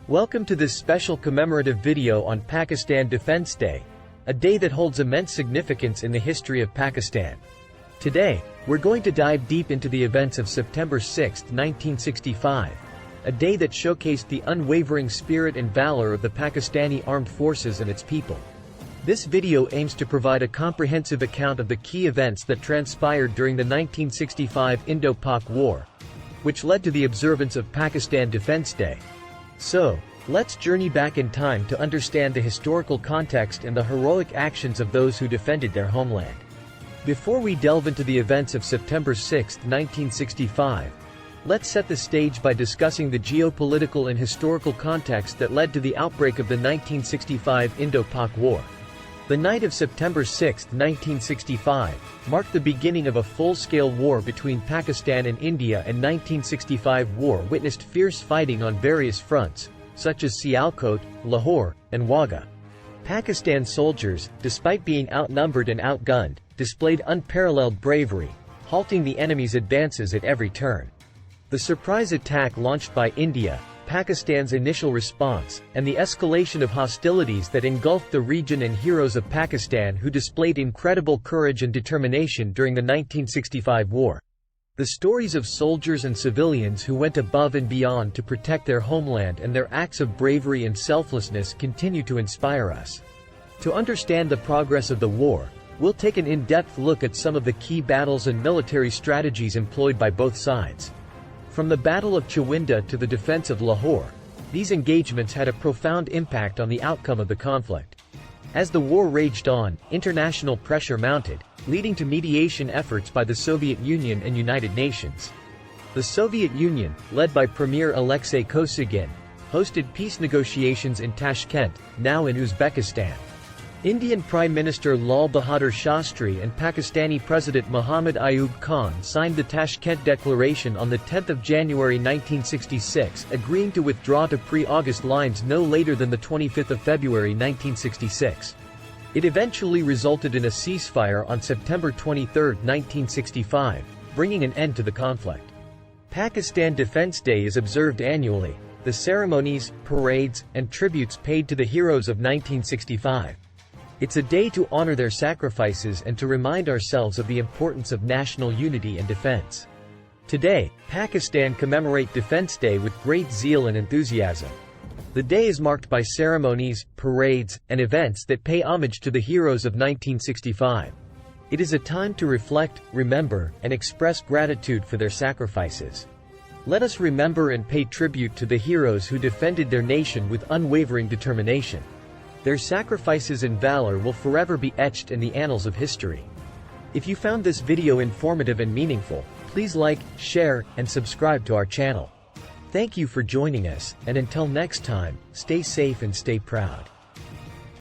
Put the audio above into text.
Welcome to this special commemorative video on Pakistan Defense Day, a day that holds immense significance in the history of Pakistan. Today, we're going to dive deep into the events of September 6, 1965, a day that showcased the unwavering spirit and valor of the Pakistani armed forces and its people. This video aims to provide a comprehensive account of the key events that transpired during the 1965 Indo-Pak War, which led to the observance of Pakistan Defense Day. So, let's journey back in time to understand the historical context and the heroic actions of those who defended their homeland. Before we delve into the events of September 6, 1965, let's set the stage by discussing the geopolitical and historical context that led to the outbreak of the 1965 Indo-Pak War. The night of September 6, 1965, marked the beginning of a full-scale war between Pakistan and India, and 1965 war witnessed fierce fighting on various fronts, such as Sialkot, Lahore, and Wagah. Pakistan soldiers, despite being outnumbered and outgunned, displayed unparalleled bravery, halting the enemy's advances at every turn. The surprise attack launched by India, Pakistan's initial response, and the escalation of hostilities that engulfed the region, and heroes of Pakistan who displayed incredible courage and determination during the 1965 war. The stories of soldiers and civilians who went above and beyond to protect their homeland and their acts of bravery and selflessness continue to inspire us. To understand the progress of the war, we'll take an in-depth look at some of the key battles and military strategies employed by both sides. From the Battle of Chawinda to the defense of Lahore, these engagements had a profound impact on the outcome of the conflict. As the war raged on, international pressure mounted, leading to mediation efforts by the Soviet Union and United Nations. The Soviet Union, led by Premier Alexei Kosygin, hosted peace negotiations in Tashkent, now in Uzbekistan. Indian Prime Minister Lal Bahadur Shastri and Pakistani President Muhammad Ayub Khan signed the Tashkent Declaration on 10 January 1966, agreeing to withdraw to pre-August lines no later than 25 February 1966. It eventually resulted in a ceasefire on September 23, 1965, bringing an end to the conflict. Pakistan Defense Day is observed annually, the ceremonies, parades, and tributes paid to the heroes of 1965. It's a day to honor their sacrifices and to remind ourselves of the importance of national unity and defense. Today, Pakistan commemorates Defense Day with great zeal and enthusiasm. The day is marked by ceremonies, parades, and events that pay homage to the heroes of 1965. It is a time to reflect, remember, and express gratitude for their sacrifices. Let us remember and pay tribute to the heroes who defended their nation with unwavering determination. Their sacrifices and valor will forever be etched in the annals of history. If you found this video informative and meaningful, please like, share, and subscribe to our channel. Thank you for joining us, and until next time, stay safe and stay proud.